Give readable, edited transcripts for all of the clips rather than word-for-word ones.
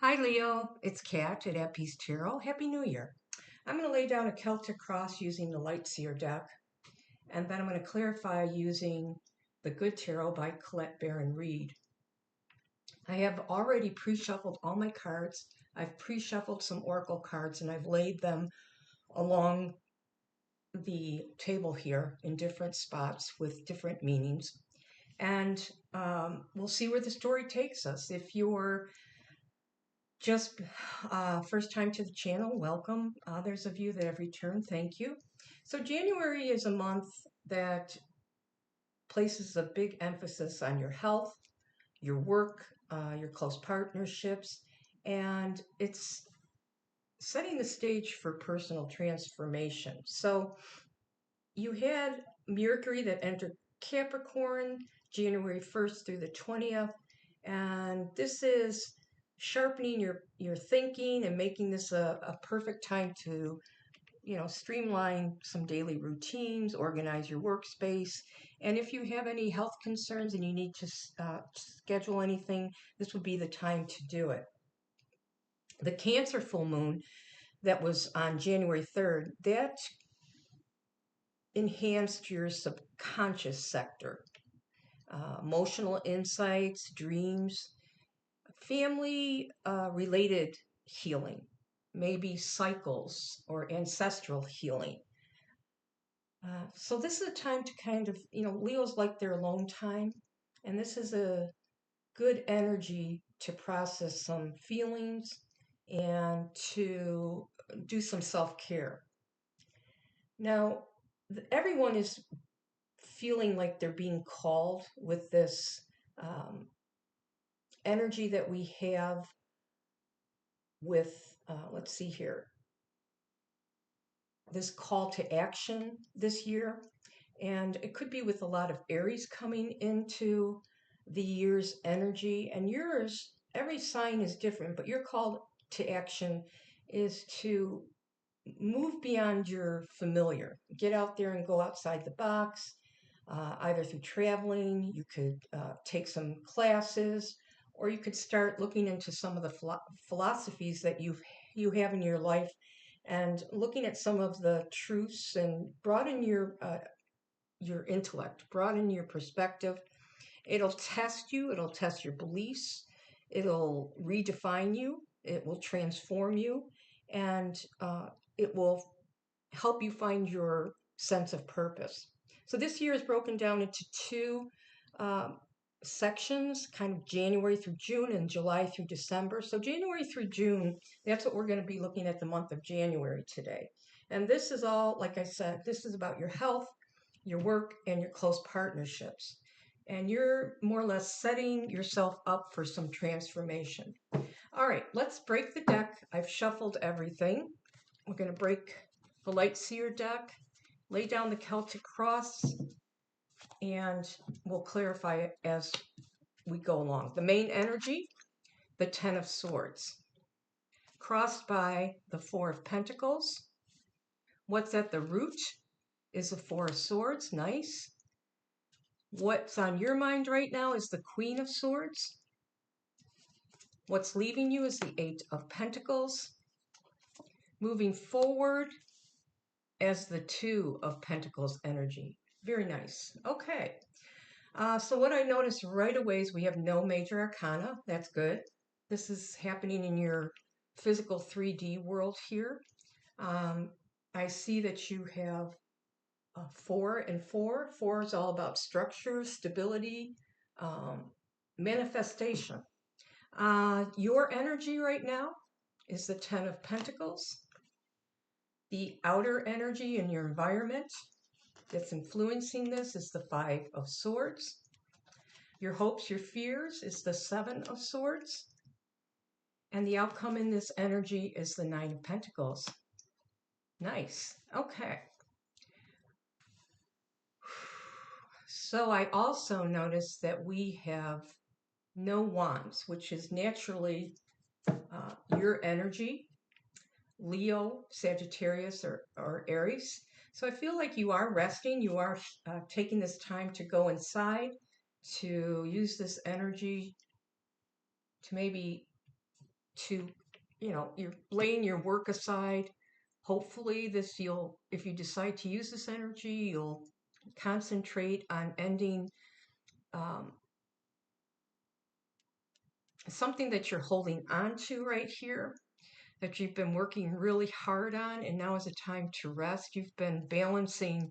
Hi Leo, it's Kat at Peace Tarot. Happy New Year. I'm going to lay down a Celtic cross using the Light Seer deck, and then I'm going to clarify using the Good Tarot by Colette Baron Reed. I have already pre-shuffled all my cards. I've pre-shuffled some oracle cards and I've laid them along the table here in different spots with different meanings. And we'll see where the story takes us. If you're just first time to the channel, welcome. Others of you that have returned, thank you. So January is a month that places a big emphasis on your health, your work, your close partnerships, and it's setting the stage for personal transformation. So you had Mercury that entered Capricorn January 1st through the 20th, and this is sharpening your thinking and making this a perfect time to streamline some daily routines, organize your workspace, and if you have any health concerns and you need to schedule anything, this would be the time to do it. The Cancer full moon that was on January 3rd, that enhanced your subconscious sector, emotional insights, dreams, family related healing, maybe cycles or ancestral healing. So this is a time to kind of, Leo's like their alone time, and this is a good energy to process some feelings and to do some self-care. Now, everyone is feeling like they're being called with this energy that we have with, let's see here, this call to action this year. And it could be with a lot of Aries coming into the year's energy. And yours, every sign is different, but your call to action is to move beyond your familiar. Get out there and go outside the box, either through traveling, you could take some classes, or you could start looking into some of the philosophies that you have in your life and looking at some of the truths and broaden your intellect, broaden your perspective. It'll test you, it'll test your beliefs, it'll redefine you, it will transform you, and it will help you find your sense of purpose. So this year is broken down into two sections, kind of January through June and July through December. So January through June, that's what we're going to be looking at the month of January today. And this is all, like I said, this is about your health, your work, and your close partnerships. And you're more or less setting yourself up for some transformation. All right, let's break the deck. I've shuffled everything. We're going to break the Light Seer deck, lay down the Celtic cross, and we'll clarify it as we go along. The main energy, the Ten of Swords, crossed by the Four of Pentacles. What's at the root is the Four of Swords. Nice. What's on your mind right now is the Queen of Swords. What's leaving you is the Eight of Pentacles. Moving forward as the Two of Pentacles energy. Very nice. Okay. So what I noticed right away is we have no major arcana. That's good. This is happening in your physical 3D world here. I see that you have 4 and 4. 4 is all about structure, stability, manifestation. Your energy right now is the Ten of Pentacles. The outer energy in your environment that's influencing this is the Five of Swords. Your hopes, your fears is the Seven of Swords. And the outcome in this energy is the Nine of Pentacles. Nice. Okay. So I also noticed that we have no wands, which is naturally your energy, Leo, Sagittarius, or Aries. So I feel like you are resting. You are taking this time to go inside, to use this energy to maybe to, you're laying your work aside. Hopefully, if you decide to use this energy, you'll concentrate on ending um, something that you're holding on to right here, that you've been working really hard on, and now is a time to rest. You've been balancing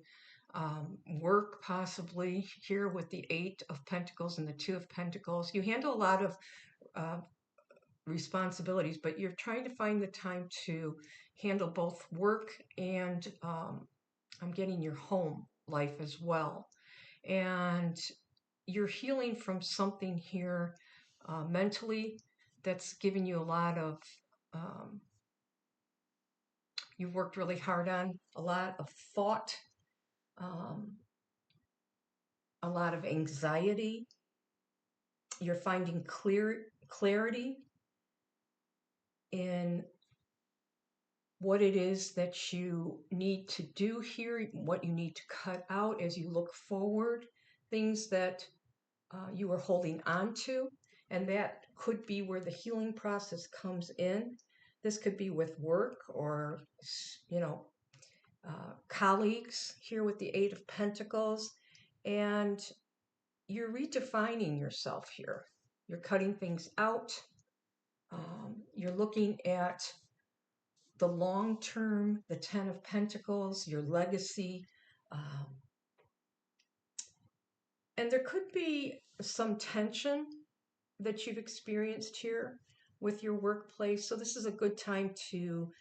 work possibly here with the Eight of Pentacles and the Two of Pentacles. You handle a lot of uh, responsibilities, but you're trying to find the time to handle both work and I'm getting your home life as well. And you're healing from something here mentally that's given you a lot of, um, you've worked really hard on, a lot of thought, um, a lot of anxiety. You're finding clarity in what it is that you need to do here, what you need to cut out as you look forward, things that you are holding on to. And that could be where the healing process comes in. This could be with work or, you know, colleagues here with the Eight of Pentacles. And you're redefining yourself here. You're cutting things out. You're looking at the long term, the Ten of Pentacles, your legacy. Um, and there could be some tension that you've experienced here with your workplace. So this is a good time to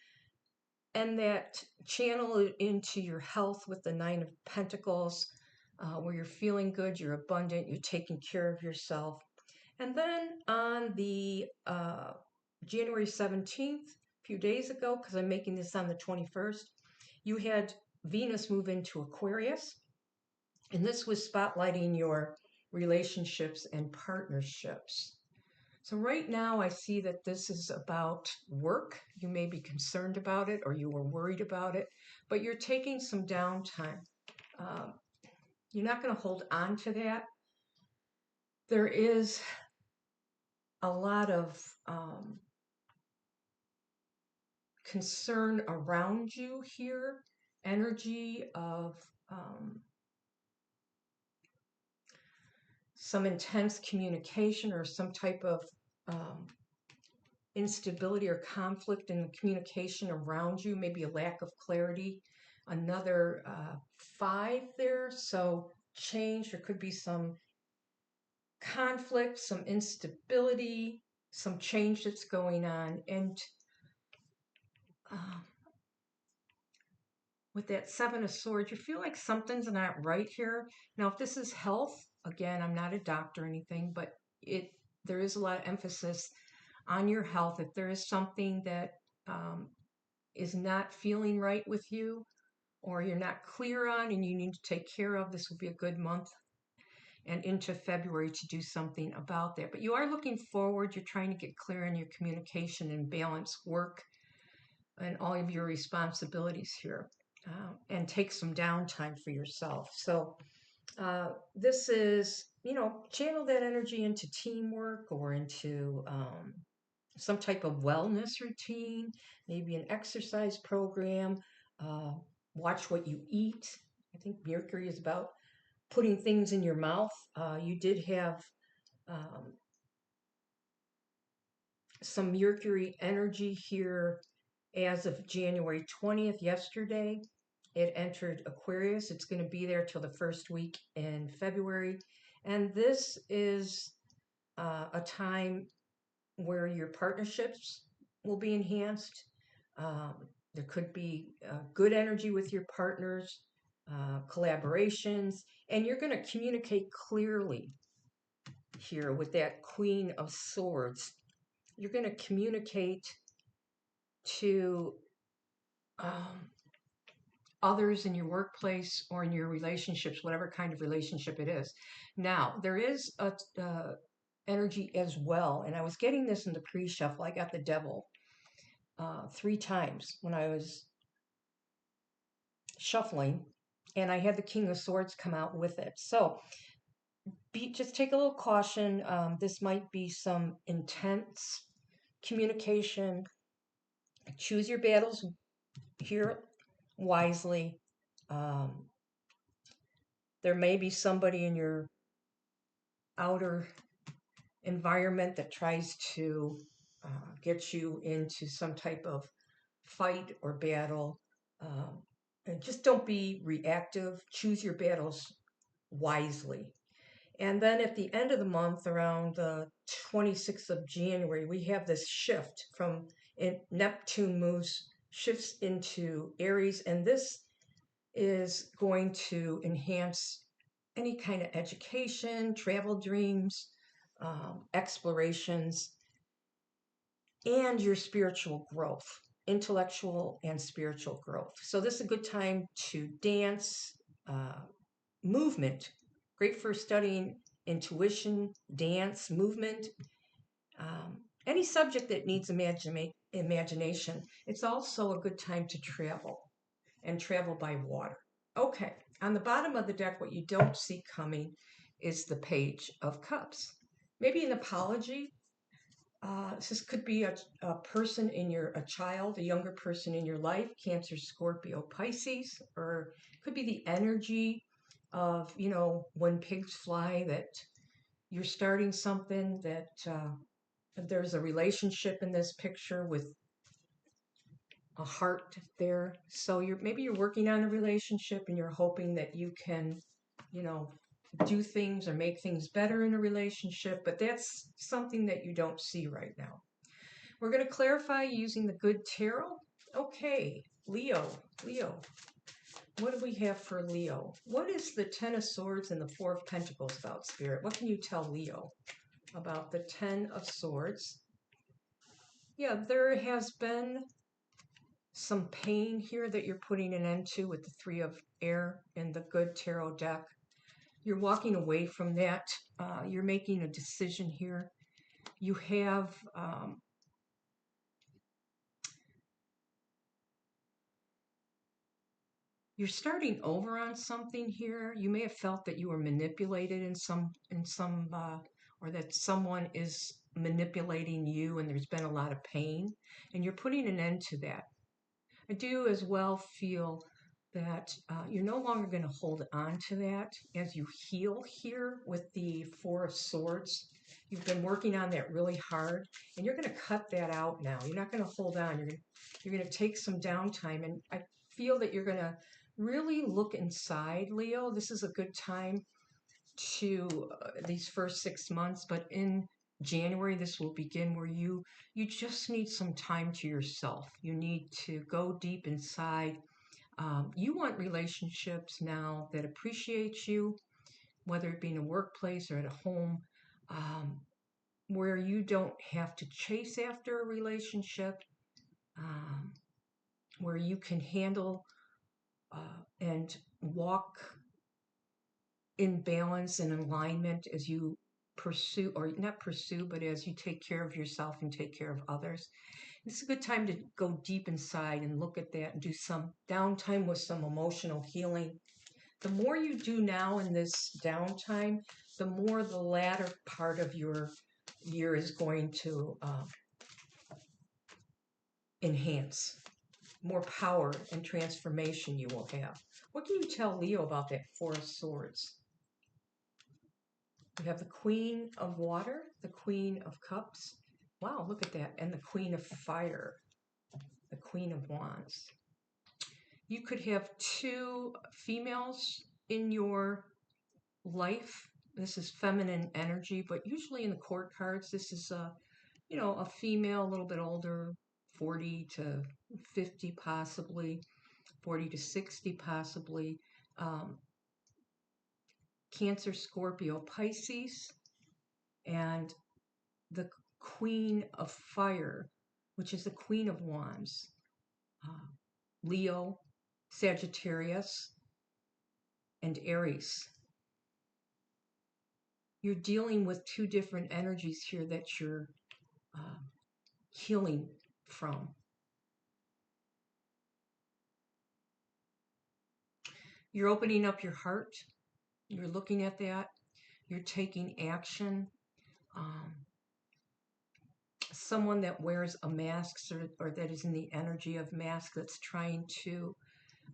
end that, channel it into your health with the Nine of Pentacles, where you're feeling good, you're abundant, you're taking care of yourself. And then on the January 17th, a few days ago, because I'm making this on the 21st, you had Venus move into Aquarius. And this was spotlighting your relationships and partnerships. So right now I see that this is about work. You may be concerned about it or you were worried about it, but you're taking some downtime. Um, you're not going to hold on to that. There is a lot of concern around you here, energy of some intense communication or some type of um, instability or conflict in the communication around you, maybe a lack of clarity. Another five there, so change. There could be some conflict, some instability, some change that's going on. And um, with that Seven of Swords, you feel like something's not right here. Now, if this is health, again, I'm not a doctor or anything, but there is a lot of emphasis on your health. If there is something that is not feeling right with you or you're not clear on and you need to take care of, this will be a good month and into February to do something about that. But you are looking forward. You're trying to get clear in your communication and balance work and all of your responsibilities here, and take some downtime for yourself. So this is, channel that energy into teamwork or into some type of wellness routine, maybe an exercise program. Uh, Watch what you eat. I think Mercury is about putting things in your mouth. You did have um, some Mercury energy here as of January 20th, yesterday. It entered Aquarius. It's going to be there till the first week in February. And this is a time where your partnerships will be enhanced. Um, there could be good energy with your partners, collaborations, and you're going to communicate clearly here with that Queen of Swords. You're going to communicate to um, others in your workplace or in your relationships, whatever kind of relationship it is. Now, there is a energy as well, and I was getting this in the pre-shuffle. I got the Devil 3 times when I was shuffling, and I had the King of Swords come out with it. So just take a little caution. This might be some intense communication. Choose your battles here wisely. Um, there may be somebody in your outer environment that tries to get you into some type of fight or battle. And just don't be reactive. Choose your battles wisely. And then at the end of the month, around the 26th of January, we have this shift from Neptune shifts into Aries, and this is going to enhance any kind of education, travel dreams, explorations, and your spiritual growth, intellectual and spiritual growth. So this is a good time to dance, movement, great for studying intuition, dance, movement, any subject that needs imagination. It's also a good time to travel and travel by water. Okay, on the bottom of the deck, what you don't see coming is the Page of Cups. Maybe an apology. This could be a person a child, a younger person in your life, Cancer, Scorpio, Pisces, or it could be the energy of, when pigs fly, that you're starting something, that there's a relationship in this picture with a heart there. So maybe you're working on a relationship and you're hoping that you can, you know, do things or make things better in a relationship, but that's something that you don't see right now. We're going to clarify using the Good Tarot. Okay, Leo. What do we have for Leo? What is the Ten of Swords and the Four of Pentacles about, Spirit? What can you tell Leo about the Ten of Swords? Yeah, there has been some pain here that you're putting an end to with the Three of Air in the Good Tarot deck. You're walking away from that. You're making a decision here. You have you're starting over on something here. You may have felt that you were manipulated or that someone is manipulating you, and there's been a lot of pain, and you're putting an end to that. I do as well feel that you're no longer going to hold on to that as you heal here with the Four of Swords. You've been working on that really hard, and you're going to cut that out now. You're not going to hold on. You're going to take some downtime, and I feel that you're going to really look inside, Leo. This is a good time to these first 6 months, but in January, this will begin where you just need some time to yourself. You need to go deep inside. You want relationships now that appreciate you, whether it be in a workplace or at a home, where you don't have to chase after a relationship, where you can handle and walk in balance and alignment as you pursue, or not pursue, but as you take care of yourself and take care of others. It's a good time to go deep inside and look at that and do some downtime with some emotional healing. The more you do now in this downtime, the more the latter part of your year is going to enhance. More power and transformation you will have. What can you tell Leo about that Four of Swords? We have the Queen of Water, the Queen of Cups. Wow, look at that. And the Queen of Fire, the Queen of Wands. You could have two females in your life. This is feminine energy, but usually in the court cards, this is a female, a little bit older, 40 to 50 possibly, 40 to 60 possibly. Cancer, Scorpio, Pisces, and the Queen of Fire, which is the Queen of Wands, Leo, Sagittarius, and Aries. You're dealing with two different energies here that you're healing from. You're opening up your heart. You're looking at that. You're taking action. someone that wears a mask, or that is in the energy of mask, that's trying to,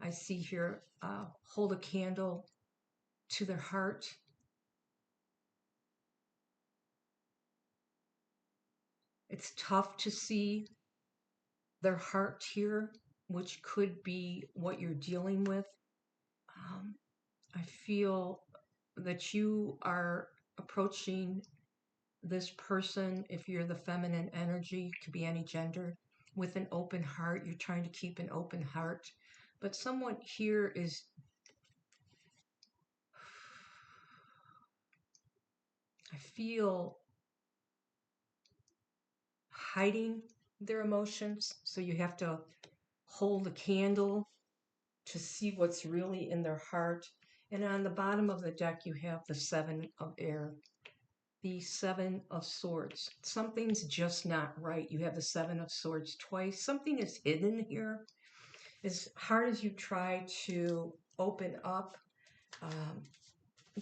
I see here, hold a candle to their heart. It's tough to see their heart here, which could be what you're dealing with. Um, I feel that you are approaching this person, if you're the feminine energy, could be any gender, with an open heart. You're trying to keep an open heart. But someone here is, I feel, hiding their emotions. So you have to hold a candle to see what's really in their heart. And on the bottom of the deck, you have the Seven of Air, the Seven of Swords. Something's just not right. You have the Seven of Swords twice. Something is hidden here. As hard as you try to open up,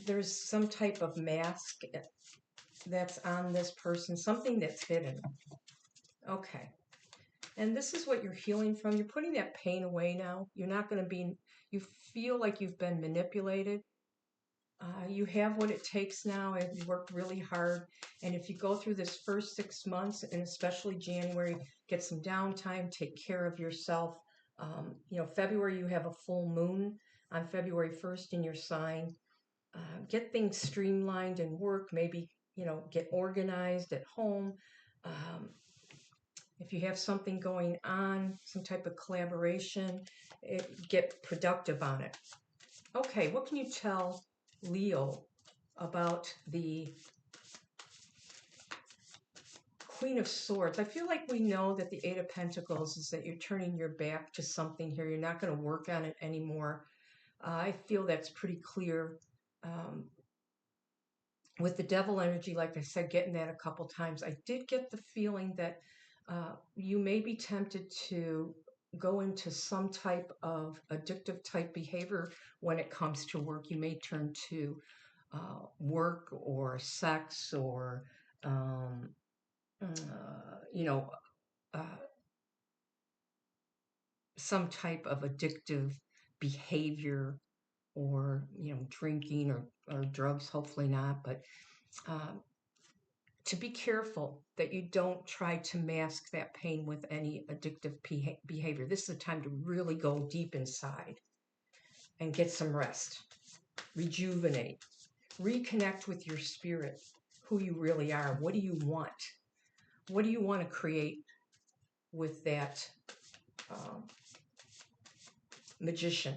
there's some type of mask that's on this person, something that's hidden. Okay. And this is what you're healing from. You're putting that pain away now. You're not going to be, you feel like you've been manipulated. You have what it takes now, and you worked really hard. And if you go through this first 6 months, and especially January, get some downtime, take care of yourself. February, you have a full moon on February 1st in your sign. Get things streamlined and work, maybe, get organized at home. If you have something going on, some type of collaboration, get productive on it. Okay, what can you tell Leo about the Queen of Swords? I feel like we know that the Eight of Pentacles is that you're turning your back to something here. You're not going to work on it anymore. I feel that's pretty clear. With the Devil energy, like I said, getting that a couple times, I did get the feeling that you may be tempted to go into some type of addictive type behavior when it comes to work. You may turn to work or sex or, you know, uh, some type of addictive behavior, or, drinking or drugs, hopefully not, but um, to be careful that you don't try to mask that pain with any addictive behavior. This is a time to really go deep inside and get some rest, rejuvenate, reconnect with your spirit, who you really are. What do you want? What do you want to create with that um, magician?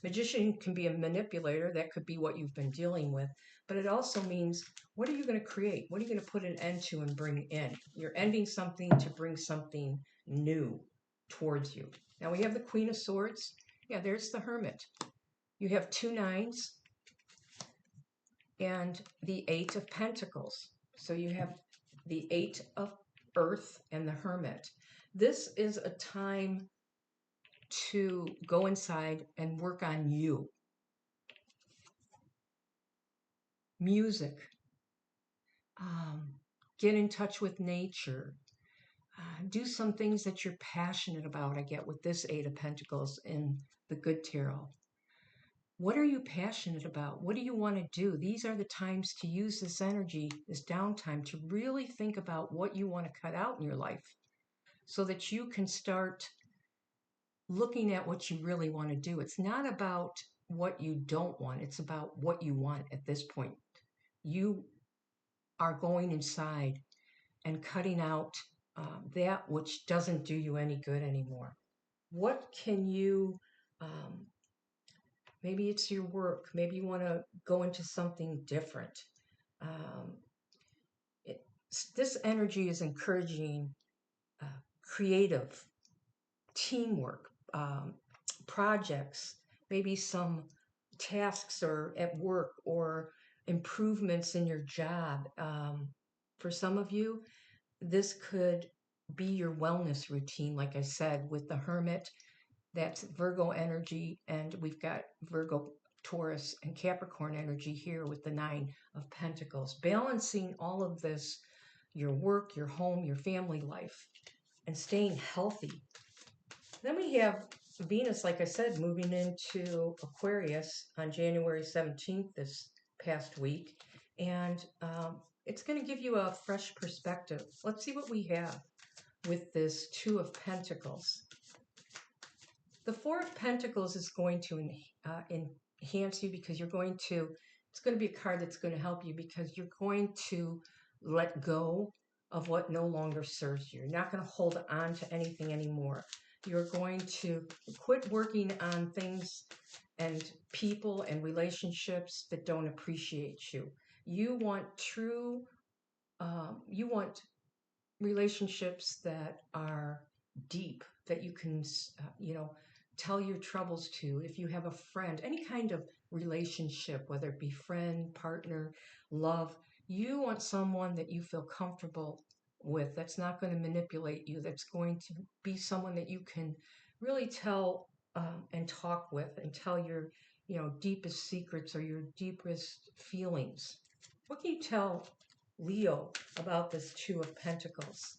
Magician can be a manipulator. That could be what you've been dealing with. But it also means, what are you going to create? What are you going to put an end to and bring in? You're ending something to bring something new towards you. Now we have the Queen of Swords. Yeah, there's the Hermit. You have 2 9s and the 8 of Pentacles. So you have the 8 of Earth and the Hermit. This is a time to go inside and work on you. Music. Get in touch with nature. Do some things that you're passionate about, I get with this 8 of Pentacles in the Good Tarot. What are you passionate about? What do you want to do? These are the times to use this energy, this downtime, to really think about what you want to cut out in your life so that you can start looking at what you really want to do. It's not about what you don't want. It's about what you want at this point. You are going inside and cutting out that which doesn't do you any good anymore. What can you, maybe it's your work, maybe you want to go into something different. Um, this energy is encouraging creative teamwork, projects, maybe some tasks or at work, or improvements in your job. For some of you, this could be your wellness routine, like I said, with the Hermit. That's Virgo energy, and we've got Virgo, Taurus, and Capricorn energy here with the 9 of Pentacles. Balancing all of this, your work, your home, your family life, and staying healthy. Then we have Venus, like I said, moving into Aquarius on January 17th this past week. And it's going to give you a fresh perspective. Let's see what we have with this Two of Pentacles. The Four of Pentacles is going to enhance you because you're going to, it's going to be a card that's going to help you because you're going to let go of what no longer serves you. You're not going to hold on to anything anymore. You're going to quit working on things and people and relationships that don't appreciate you. You want you want relationships that are deep, that you can, tell your troubles to. If you have a friend, any kind of relationship, whether it be friend, partner, love, you want someone that you feel comfortable with, that's not going to manipulate you, that's going to be someone that you can really tell and talk with and tell your, deepest secrets or your deepest feelings. What can you tell Leo about this Two of Pentacles?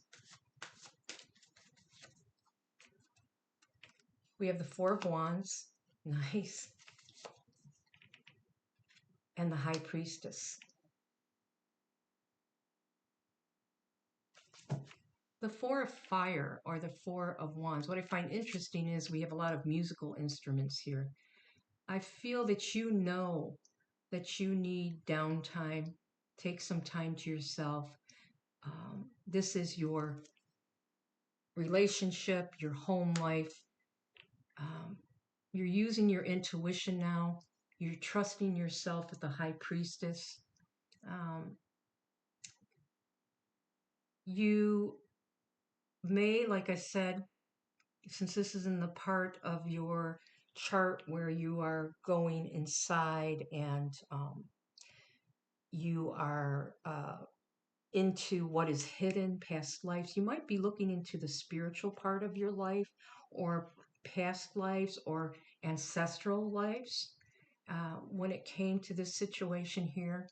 We have the Four of Wands, nice, and the High Priestess. The Four of Fire, or the Four of Wands, what I find interesting is we have a lot of musical instruments here. I feel that you know that you need downtime. Take some time to yourself. This is your relationship, your home life. You're using your intuition now. You're trusting yourself with the High Priestess. You may, like I said, since this is in the part of your chart where you are going inside and you are into what is hidden, past lives, you might be looking into the spiritual part of your life or past lives or ancestral lives. When it came to this situation here,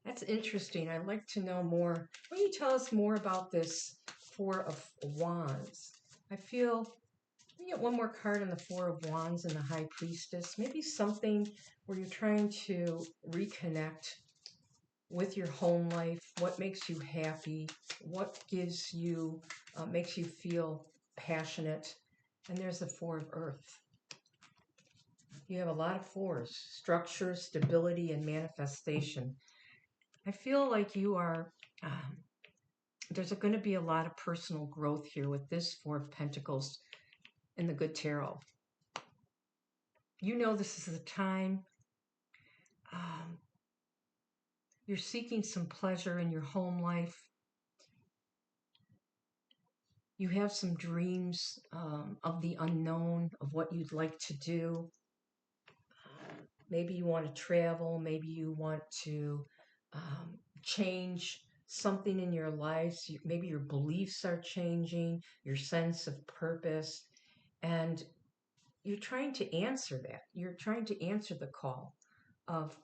that's interesting. I'd like to know more. Will you tell us more about this Four of Wands? I feel we get one more card on the Four of Wands and the High Priestess. Maybe something where you're trying to reconnect with your home life. What makes you happy? What gives you, makes you feel passionate? And there's the Four of Earth. You have a lot of fours: structure, stability, and manifestation. I feel like you are, there's going to be a lot of personal growth here with this Four of Pentacles in the Good Tarot. You know this is a time you're seeking some pleasure in your home life. You have some dreams of the unknown, of what you'd like to do. Maybe you want to travel. Maybe you want to change something in your life. Maybe your beliefs are changing, your sense of purpose. And you're trying to answer that. You're trying to answer the call of,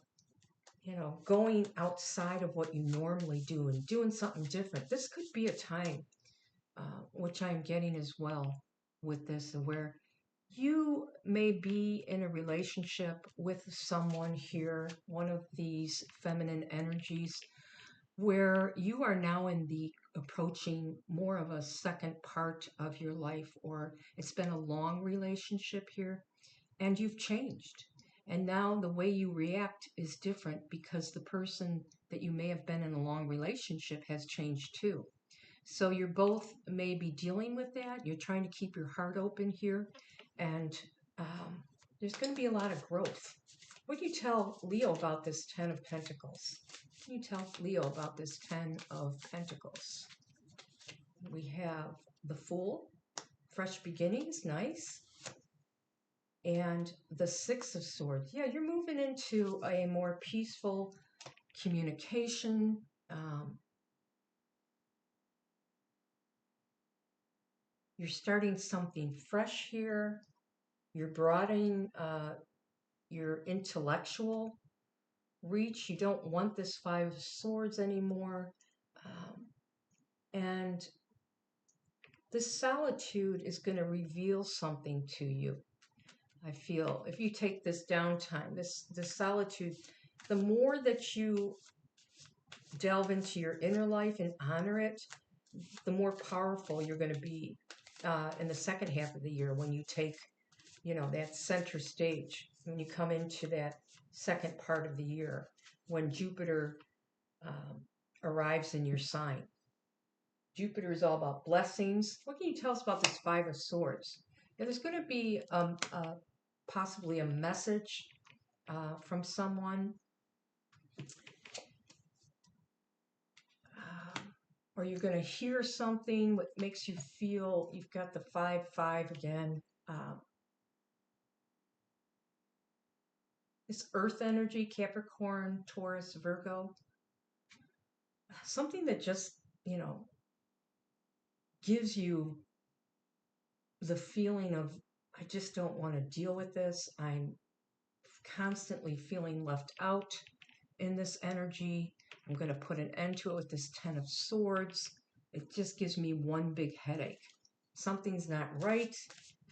going outside of what you normally do and doing something different. This could be a time, which I'm getting as well with this, where you may be in a relationship with someone here, one of these feminine energies, where you are now in the approaching more of a second part of your life, or it's been a long relationship here and you've changed. And now the way you react is different because the person that you may have been in a long relationship has changed too. So you're both maybe dealing with that. You're trying to keep your heart open here. And there's going to be a lot of growth. What do you tell Leo about this Ten of Pentacles? What can you tell Leo about this Ten of Pentacles? We have the Fool, fresh beginnings, nice. And the Six of Swords. Yeah, you're moving into a more peaceful communication. You're starting something fresh here. You're broadening your intellectual reach. You don't want this Five of Swords anymore. And this solitude is going to reveal something to you. I feel if you take this downtime, this solitude, the more that you delve into your inner life and honor it, the more powerful you're going to be in the second half of the year when you take, that center stage, when you come into that second part of the year, when Jupiter um, arrives in your sign. Jupiter is all about blessings. What can you tell us about this Five of Swords? Yeah, there's going to be possibly a message from someone, or you're going to hear something what makes you feel. You've got the 5-5 again. This Earth energy, Capricorn, Taurus, Virgo, something that just, gives you the feeling of, I just don't want to deal with this. I'm constantly feeling left out in this energy. I'm going to put an end to it with this Ten of Swords. It just gives me one big headache. Something's not right.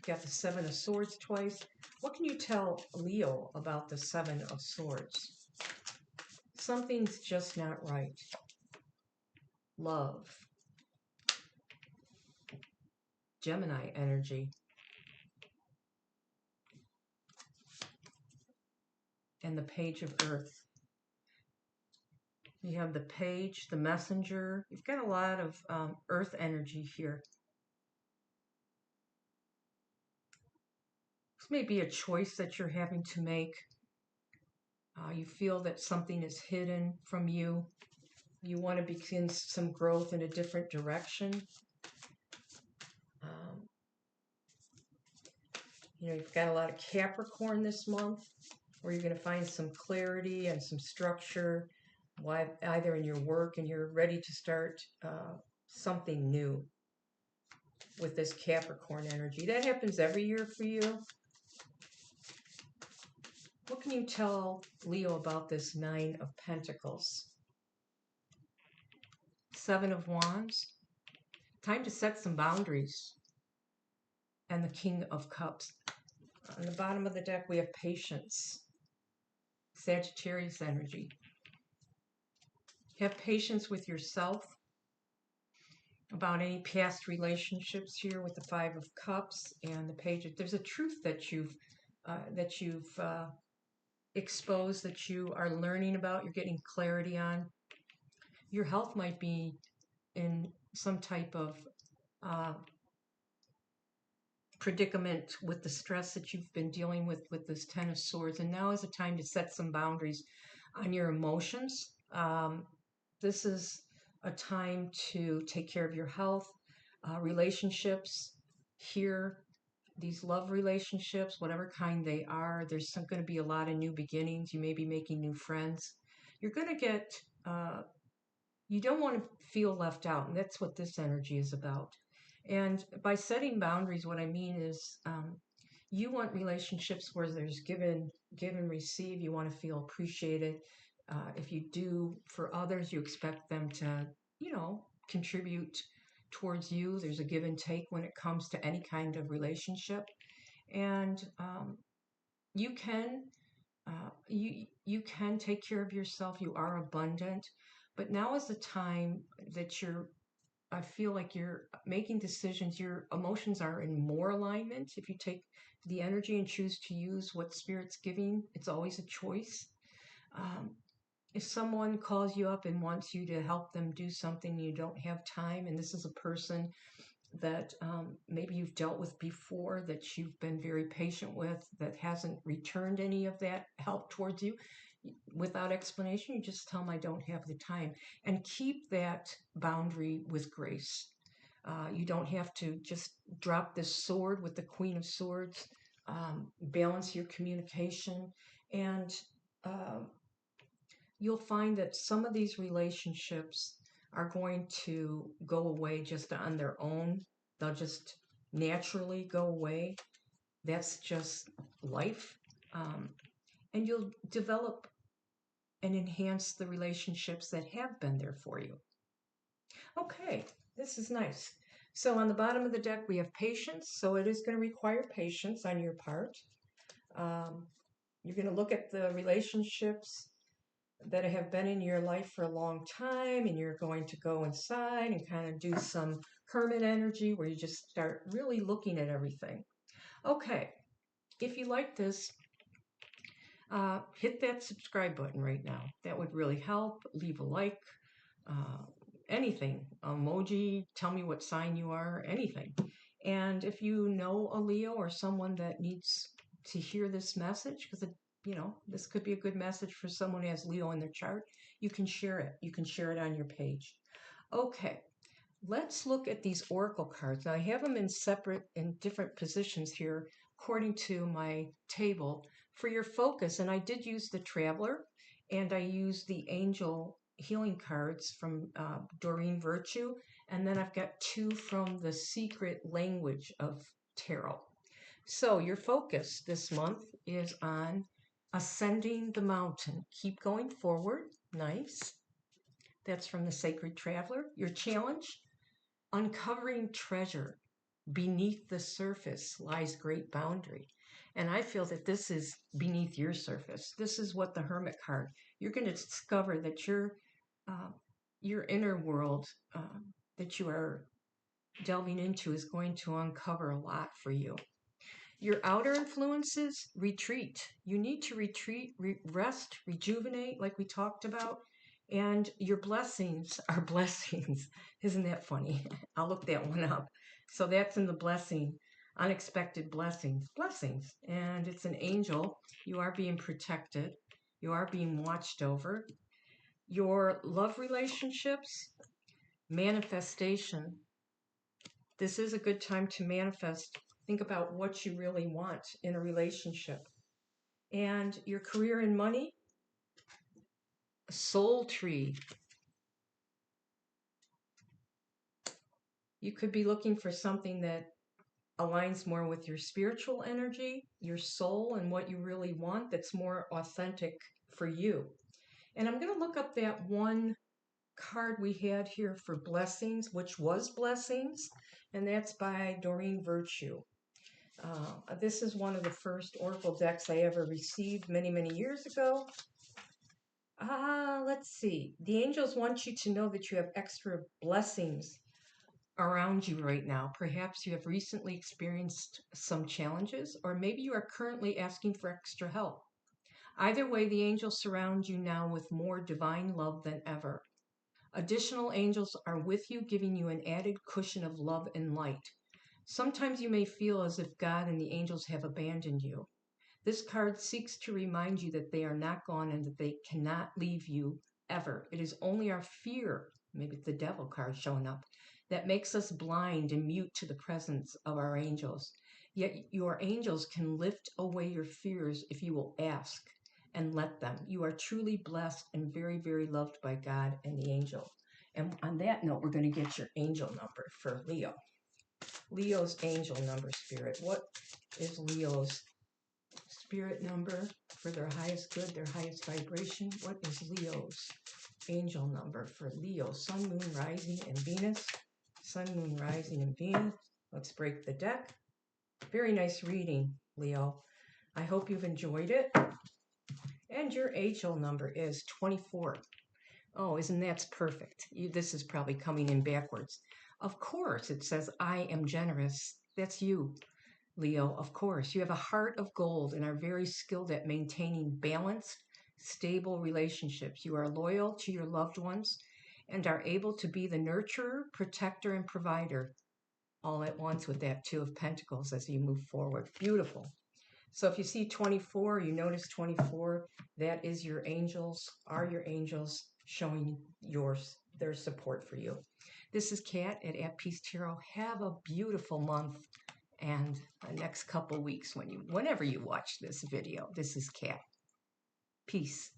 Got the Seven of Swords twice. What can you tell Leo about the Seven of Swords? Something's just not right. Love. Gemini energy. And the Page of Earth. You have the Page, the Messenger. You've got a lot of Earth energy here. This may be a choice that you're having to make. You feel that something is hidden from you. You want to begin some growth in a different direction. You've got a lot of Capricorn this month, where you're going to find some clarity and some structure, either in your work, and you're ready to start something new with this Capricorn energy. That happens every year for you. What can you tell Leo about this Nine of Pentacles? Seven of Wands. Time to set some boundaries. And the King of Cups. On the bottom of the deck, we have Patience. Sagittarius energy. Have patience with yourself about any past relationships here with the Five of Cups and the Page. There's a truth that you've exposed, that you are learning about, you're getting clarity on. Your health might be in some type of predicament with the stress that you've been dealing with this Ten of Swords, and now is the time to set some boundaries on your emotions. This is a time to take care of your health, relationships here, these love relationships, whatever kind they are. There's going to be a lot of new beginnings. You may be making new friends. You're going to get, you don't want to feel left out, and that's what this energy is about. And by setting boundaries, what I mean is you want relationships where there's give and receive. You want to feel appreciated. If you do for others, you expect them to, contribute towards you. There's a give and take when it comes to any kind of relationship. And you can you can take care of yourself. You are abundant. But now is the time that I feel like you're making decisions. Your emotions are in more alignment. If you take the energy and choose to use what Spirit's giving, it's always a choice. If someone calls you up and wants you to help them do something, you don't have time, and this is a person that maybe you've dealt with before, that you've been very patient with, that hasn't returned any of that help towards you, without explanation, you just tell them, I don't have the time. And keep that boundary with grace. You don't have to just drop this sword with the Queen of Swords. Balance your communication. And you'll find that some of these relationships are going to go away just on their own. They'll just naturally go away. That's just life. And you'll develop and enhance the relationships that have been there for you. Okay, This is nice. So on the bottom of the deck, we have patience. So it is going to require patience on your part. Um, you're going to look at the relationships that have been in your life for a long time, and you're going to go inside and kind of do some hermit energy where you just start really looking at everything. Okay, if you like this, hit that subscribe button right now. That would really help. Leave a like, uh, anything, emoji, tell me what sign you are, anything. And if you know a Leo or someone that needs to hear this message, because this could be a good message for someone who has Leo in their chart, you can share it. You can share it on your page. Okay, let's look at these oracle cards. Now I have them in different positions here according to my table for your focus. And I did use the Traveler, and I used the Angel healing cards from Doreen Virtue, and then I've got two from the Secret Language of Tarot. So your focus this month is on ascending the mountain. Keep going forward. Nice. That's from the Sacred Traveler. Your challenge: uncovering treasure. Beneath the surface lies great boundary. And I feel that this is beneath your surface. This is what the Hermit card, you're going to discover that your inner world that you are delving into is going to uncover a lot for you. Your outer influences: retreat. You need to retreat, rest, rejuvenate, like we talked about. And your blessings are blessings. Isn't that funny? I'll look that one up. So that's in the blessing, unexpected blessings, blessings. And it's an angel. You are being protected. You are being watched over. Your love relationships, manifestation. This is a good time to manifest. Think about what you really want in a relationship. And your career and money, soul tree. You could be looking for something that aligns more with your spiritual energy, your soul, and what you really want, that's more authentic for you. And I'm going to look up that one card we had here for blessings, which was blessings, and that's by Doreen Virtue. This is one of the first oracle decks I ever received many, many years ago. Let's see. The angels want you to know that you have extra blessings around you right now. Perhaps you have recently experienced some challenges, or maybe you are currently asking for extra help. Either way, the angels surround you now with more divine love than ever. Additional angels are with you, giving you an added cushion of love and light. Sometimes you may feel as if God and the angels have abandoned you. This card seeks to remind you that they are not gone and that they cannot leave you ever. It is only our fear, maybe it's the devil card showing up, that makes us blind and mute to the presence of our angels. Yet your angels can lift away your fears if you will ask and let them. You are truly blessed and very, very loved by God and the angel. And on that note, we're going to get your angel number for Leo. Leo's angel number, Spirit. What is Leo's spirit number for their highest good, their highest vibration? What is Leo's angel number for Leo? Sun, Moon, Rising, and Venus. Sun, Moon, Rising, and Venus. Let's break the deck. Very nice reading, Leo. I hope you've enjoyed it. And your angel number is 24. Oh, isn't that perfect? This is probably coming in backwards. Of course, it says, I am generous. That's you, Leo. Of course, you have a heart of gold and are very skilled at maintaining balanced, stable relationships. You are loyal to your loved ones and are able to be the nurturer, protector, and provider all at once with that Two of Pentacles as you move forward. Beautiful. So if you see 24, you notice 24, that is your angels, are your angels showing their support for you. This is Kat at Peace Tarot. Have a beautiful month and the next couple weeks whenever you watch this video. This is Kat. Peace.